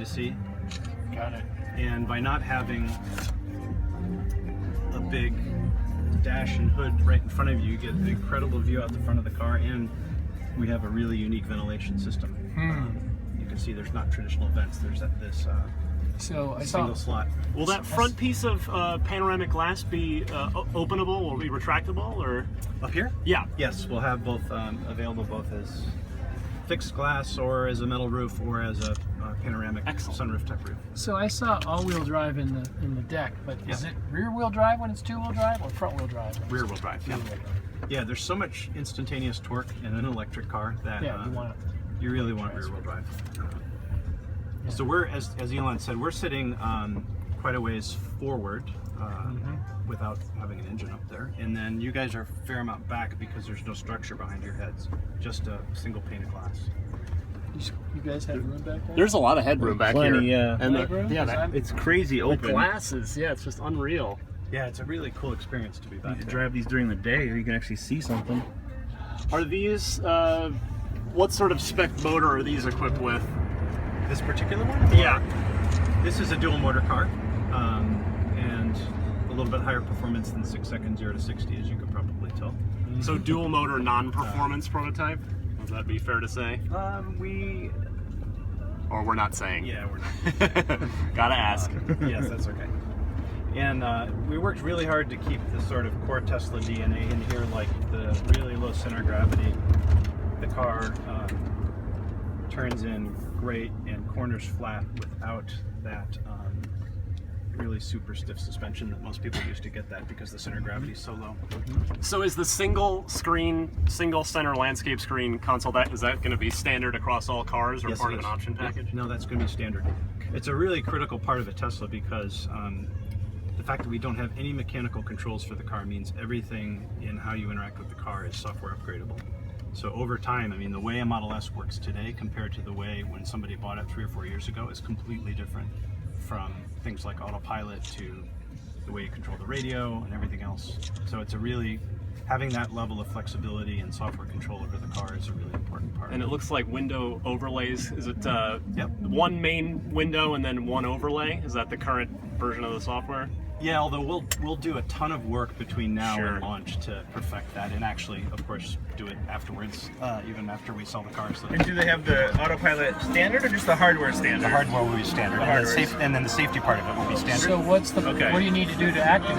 to see. Got it. And by not having a big dash and hood right in front of you, you get an incredible view out the front of the car, and we have a really unique ventilation system. You can see there's not traditional vents. There's this So I single saw. slot. Will that front piece of panoramic glass be openable? Will it be retractable, or? Up here? Yeah. Yes, we'll have both available both as fixed glass or as a metal roof or as a panoramic sunroof type roof. So I saw all-wheel drive in the deck, but is it rear-wheel drive when it's two-wheel drive or front-wheel drive? Rear-wheel drive. Yeah. Yeah, there's so much instantaneous torque in an electric car that you really want rear-wheel drive. So we're, as Elon said, we're sitting quite a ways forward without having an engine up there, and then you guys are a fair amount back because there's no structure behind your heads, just a single pane of glass. You guys have room back there? There's a lot of headroom back Plenty, here. yeah. And It's crazy open. the glasses, yeah, it's just unreal. Yeah, it's a really cool experience to be back You there. drive these during the day, you can actually see something. Are these, what sort of spec motor are these equipped with? This particular one? Yeah. This is a dual motor car, and a little bit higher performance than 6 seconds 0 to 60, as you could probably tell. So dual motor non-performance prototype? Would that be fair to say? Or we're not saying? Yeah, we're not. Gotta ask. Yes, that's okay. And we worked really hard to keep the sort of core Tesla DNA in here, like the really low center of gravity. The car turns in great and corners flat without that really super stiff suspension that most people used to get that because the center of gravity is so low. So is the single center landscape screen console, is that going to be standard across all cars or Yes, part it of an is. option package? No, that's going to be standard. It's a really critical part of a Tesla because the fact that we don't have any mechanical controls for the car means everything in how you interact with the car is software upgradable. So over time, I mean, the way a Model S works today compared to the way when somebody bought it 3 or 4 years ago is completely different, from things like autopilot to the way you control the radio and everything else. So it's a really, having that level of flexibility and software control over the car is a really important part. And it looks like window overlays. Is it Yep. one main window and then one overlay? Is that the current version of the software? Yeah, although we'll do a ton of work between now Sure. and launch to perfect that, and actually, of course, do it afterwards, even after we sell the car. So And do they have the autopilot standard or just the hardware standard? the hardware will be standard, The and hardware and then the safety part of it will be standard. So what do you need to do to activate